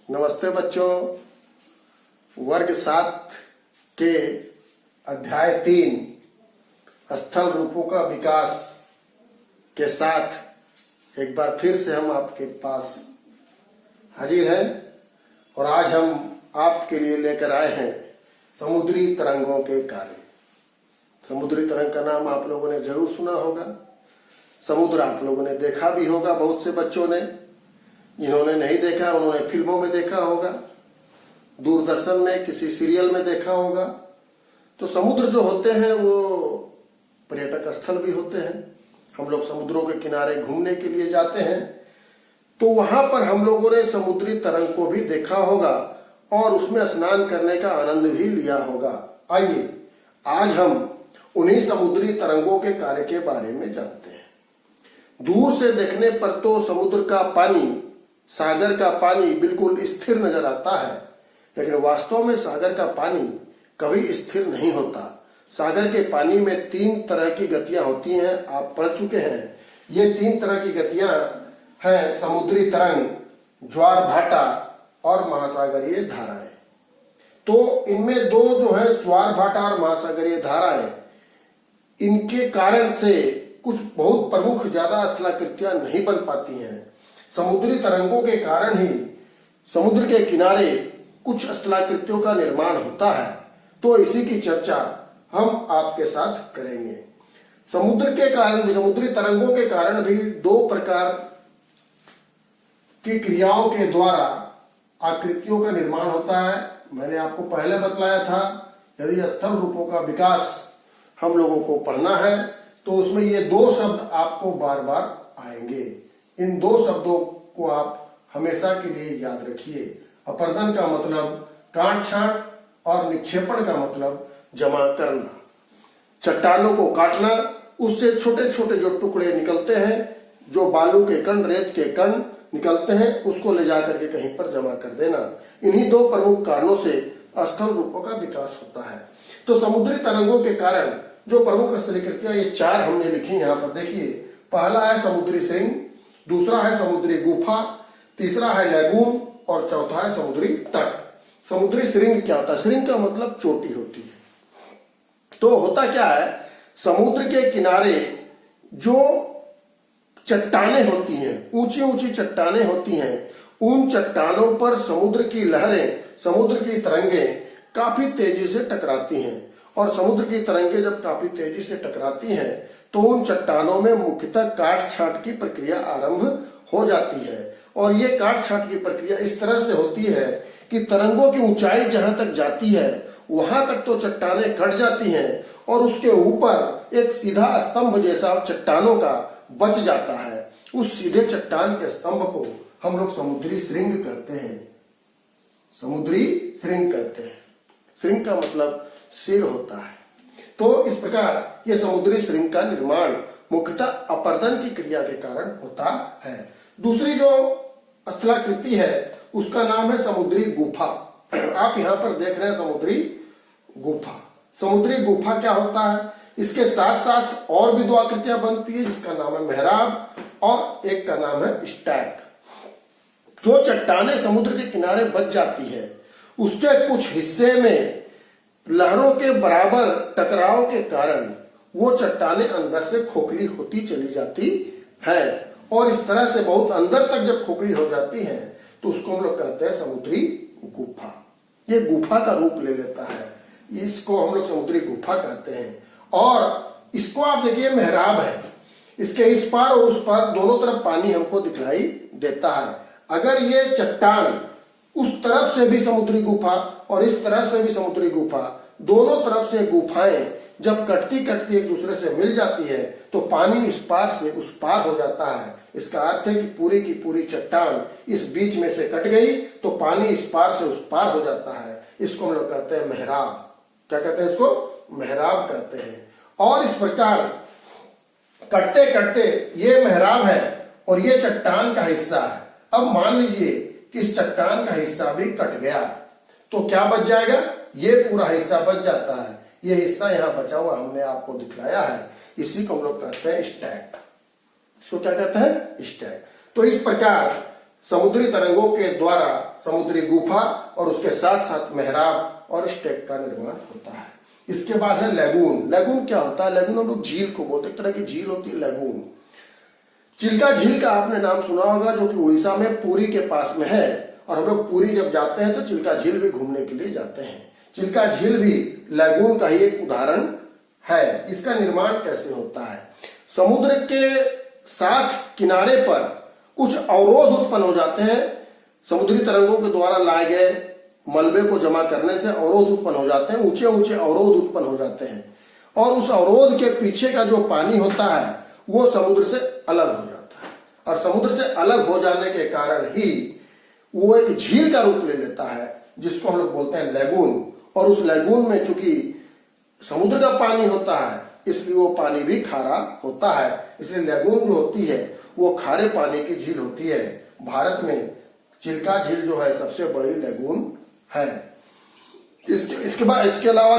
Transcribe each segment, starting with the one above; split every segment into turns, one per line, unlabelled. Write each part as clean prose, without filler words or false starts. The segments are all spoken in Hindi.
नमस्ते बच्चों। वर्ग 7 के अध्याय 3 स्थल रूपों का विकास के साथ एक बार फिर से हम आपके पास हाजिर हैं और आज हम आपके लिए लेकर आए हैं समुद्री तरंगों के कार्य। समुद्री तरंग का नाम आप लोगों ने जरूर सुना होगा। समुद्र आप लोगों ने देखा भी होगा, बहुत से बच्चों ने। जिन्होंने नहीं देखा उन्होंने फिल्मों में देखा होगा, दूरदर्शन में किसी सीरियल में देखा होगा। तो समुद्र जो होते हैं वो पर्यटक स्थल भी होते हैं। हम लोग समुद्रों के किनारे घूमने के लिए जाते हैं, तो वहां पर हम लोगों ने समुद्री तरंग को भी देखा होगा और उसमें स्नान करने का आनंद भी लिया होगा। आइए आज हम उन्हीं समुद्री तरंगों के कार्य के बारे में जानते हैं। दूर से देखने पर तो समुद्र का पानी, सागर का पानी बिल्कुल स्थिर नजर आता है, लेकिन वास्तव में सागर का पानी कभी स्थिर नहीं होता। सागर के पानी में 3 तरह की गतियां होती हैं, आप पढ़ चुके हैं। ये 3 तरह की गतियां हैं समुद्री तरंग, ज्वार भाटा और महासागरीय धाराएं। तो इनमें 2 जो है ज्वार भाटा और महासागरीय धाराएं, इनके कारण से कुछ बहुत प्रमुख ज्यादा स्थलाकृतियां नहीं बन पाती हैं। समुद्री तरंगों के कारण ही समुद्र के किनारे कुछ स्थलाकृतियों का निर्माण होता है। तो इसी की चर्चा हम आपके साथ करेंगे। समुद्र के कारण, समुद्री तरंगों के कारण भी 2 प्रकार की क्रियाओं के द्वारा आकृतियों का निर्माण होता है। मैंने आपको पहले बतलाया था, यदि स्थल रूपों का विकास हम लोगों को पढ़ना है तो उसमें ये 2 शब्द आपको बार बार आएंगे। इन 2 शब्दों को आप हमेशा के लिए याद रखिए। अपर्दन का मतलब काट छांट और निक्षेपण का मतलब जमा करना। चट्टानों को काटना, उससे छोटे छोटे जो टुकड़े निकलते हैं, जो बालू के कण, रेत के कण निकलते हैं, उसको ले जाकर के कहीं पर जमा कर देना। इन्हीं 2 प्रमुख कारणों से स्थल रूपों का विकास होता है। तो समुद्री तरंगों के कारण जो प्रमुख स्थलाकृतियां, ये 4 हमने लिखी यहाँ पर देखिए। पहला है समुद्री श्रृंग, दूसरा है समुद्री गुफा, तीसरा है लैगून और चौथा है समुद्री तट। समुद्री श्रृंग क्या होता है? श्रृंग का मतलब चोटी होती है। तो होता क्या है, समुद्र के किनारे जो चट्टानें होती हैं, ऊंची ऊंची चट्टानें होती हैं, उन चट्टानों पर समुद्र की लहरें, समुद्र की तरंगें काफी तेजी से टकराती हैं। और समुद्र की तरंगें जब काफी तेजी से टकराती हैं तो उन चट्टानों में मुख्यतः काट छांट की प्रक्रिया आरंभ हो जाती है। और ये काट छांट की प्रक्रिया इस तरह से होती है कि तरंगों की ऊंचाई जहां तक जाती है वहां तक तो चट्टानें कट जाती हैं और उसके ऊपर एक सीधा स्तंभ जैसा चट्टानों का बच जाता है। उस सीधे चट्टान के स्तंभ को हम लोग समुद्री श्रृंग कहते हैं। समुद्री श्रृंग कहते हैं। श्रृंग का मतलब सिर होता है। तो इस प्रकार ये समुद्री श्रृंग का निर्माण मुख्यतः अपर्दन की क्रिया के कारण होता है। दूसरी जो स्थलाकृति है उसका नाम है समुद्री गुफा। आप यहाँ पर देख रहे हैं समुद्री गुफा। समुद्री गुफा क्या होता है? इसके साथ साथ और भी 2 आकृतियां बनती है, जिसका नाम है मेहराब और एक का नाम है स्टैक। जो चट्टानें समुद्र के किनारे बच जाती है उसके कुछ हिस्से में लहरों के बराबर टकराव के कारण वो चट्टानें अंदर से खोखली होती चली जाती है। और इस तरह से बहुत अंदर तक जब खोखली हो जाती है तो उसको हम लोग कहते हैं समुद्री गुफा। ये गुफा का रूप ले लेता है, इसको हम लोग समुद्री गुफा कहते हैं। और इसको आप देखिए मेहराब है, इसके इस पार और उस पार दोनों तरफ पानी हमको दिखलाई देता है। अगर ये चट्टान उस तरफ से भी समुद्री गुफा और इस तरफ से भी समुद्री गुफा, दोनों तरफ से गुफाएं जब कटती कटती एक दूसरे से मिल जाती है तो पानी इस पार से उस पार हो जाता है। इसका अर्थ है कि पूरी की पूरी चट्टान इस बीच में से कट गई तो पानी इस पार से उस पार हो जाता है। इसको हम लोग कहते हैं मेहराब। क्या कहते हैं इसको? मेहराब कहते हैं। और इस प्रकार कटते कटते ये मेहराब है और ये चट्टान का हिस्सा है। अब मान लीजिए कि इस चट्टान का हिस्सा भी कट गया तो क्या बच जाएगा? ये पूरा हिस्सा बच जाता है। ये हिस्सा यहाँ बचा हुआ हमने आपको दिखलाया है, इसी को हम लोग कहते हैं स्टैक। इसको क्या कहते हैं? स्टैक। तो इस प्रकार समुद्री तरंगों के द्वारा समुद्री गुफा और उसके साथ साथ मेहराब और स्टेप का निर्माण होता है। इसके बाद है लैगून। लैगून क्या होता है? लैगून हम लोग झील को बोलते, एक तरह की झील होती है लैगून। चिल्का झील का आपने नाम सुना होगा, जो कि उड़ीसा में पुरी के पास में है, और हम लोग पुरी जब जाते हैं तो चिल्का झील भी घूमने के लिए जाते हैं। चिल्का झील भी लैगून का ही एक उदाहरण है। इसका निर्माण कैसे होता है? समुद्र के साथ किनारे पर कुछ अवरोध उत्पन्न हो जाते हैं। समुद्री तरंगों के द्वारा लाए गए मलबे को जमा करने से अवरोध उत्पन्न हो जाते हैं, ऊंचे ऊंचे अवरोध उत्पन्न हो जाते हैं, और उस अवरोध के पीछे का जो पानी होता है वो समुद्र से अलग हो जाता है, और समुद्र से अलग हो जाने के कारण ही वो एक झील का रूप ले लेता है, जिसको हम लोग बोलते हैं लैगून। और उस लैगून में चूंकि समुद्र का पानी होता है, इसलिए वो पानी भी खारा होता है, इसलिए लैगून जो होती है वो खारे पानी की झील होती है। भारत में चिल्का झील जो है सबसे बड़ी लैगून है। इसके बाद इसके अलावा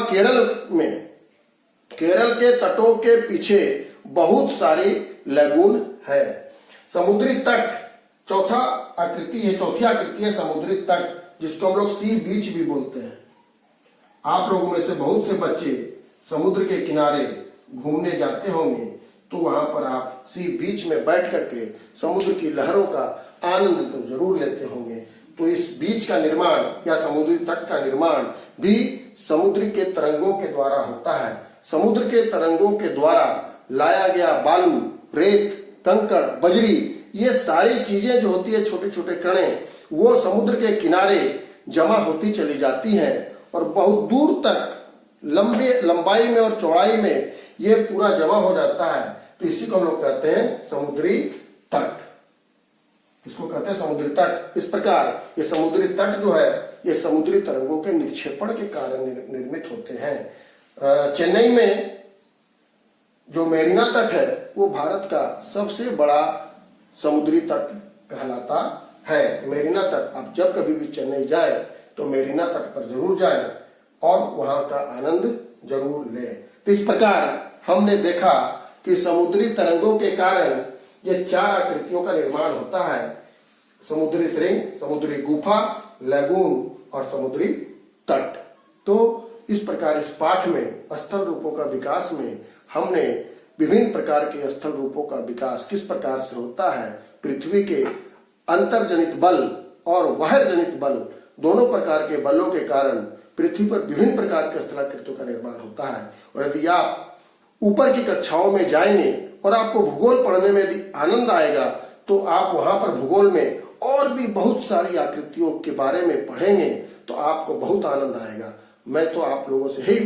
केरल के तटों के पीछे बहुत सारी लैगून है। समुद्री तट चौथी आकृति है समुद्री तट, जिसको हम लोग सी बीच भी बोलते हैं। आप लोगों में से बहुत से बच्चे समुद्र के किनारे घूमने जाते होंगे, तो वहां पर आप सी बीच में बैठ करके समुद्र की लहरों का आनंद तो जरूर लेते होंगे। तो इस बीच का निर्माण या समुद्री तट का निर्माण भी समुद्र के तरंगों के द्वारा होता है। समुद्र के तरंगों के द्वारा लाया गया बालू, रेत, कंकड़, बजरी, ये सारी चीजें जो होती है, छोटे छोटे कणें, वो समुद्र के किनारे जमा होती चली जाती हैं, और बहुत दूर तक लंबाई में और चौड़ाई में ये पूरा जमा हो जाता है। तो इसी को हम लोग कहते हैं समुद्री तट। इसको कहते हैं समुद्री तट। इस प्रकार ये समुद्री तट जो है ये समुद्री तरंगों के निक्षेपण के कारण निर्मित होते हैं। चेन्नई में जो मेरीना तट है वो भारत का सबसे बड़ा समुद्री तट कहलाता है। मेरीना तट, आप जब कभी भी चेन्नई जाए तो मेरीना तट पर जरूर जाए और वहां का आनंद जरूर लें। तो इस प्रकार हमने देखा कि समुद्री तरंगों के कारण ये 4 आकृतियों का निर्माण होता है: समुद्री श्रृंग, समुद्री गुफा, लैगून और समुद्री तट। तो इस प्रकार इस पाठ में स्थल रूपों का विकास में हमने विभिन्न प्रकार के स्थल रूपों का विकास किस प्रकार से होता है, पृथ्वी के अंतर्जनित बल और बाह्यजनित बल, दोनों प्रकार के बलों के कारण पृथ्वी पर विभिन्न प्रकार के स्थलाकृतियों का निर्माण होता है। और यदि आप ऊपर की कक्षाओं में जाएंगे और आपको भूगोल पढ़ने में यदि आनंद आएगा, तो आप वहां पर भूगोल में और भी बहुत सारी आकृतियों के बारे में पढ़ेंगे तो आपको बहुत आनंद आएगा। मैं तो आप लोगों से ही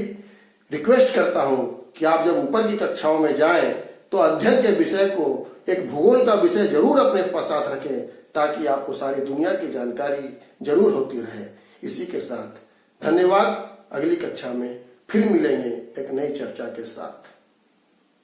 रिक्वेस्ट करता हूं कि आप जब ऊपर की कक्षाओं में जाएं तो अध्ययन के विषय को एक भूगोल का विषय जरूर अपने साथ रखें, ताकि आपको सारी दुनिया की जानकारी जरूर होती रहे। इसी के साथ धन्यवाद। अगली कक्षा में फिर मिलेंगे एक नई चर्चा के साथ।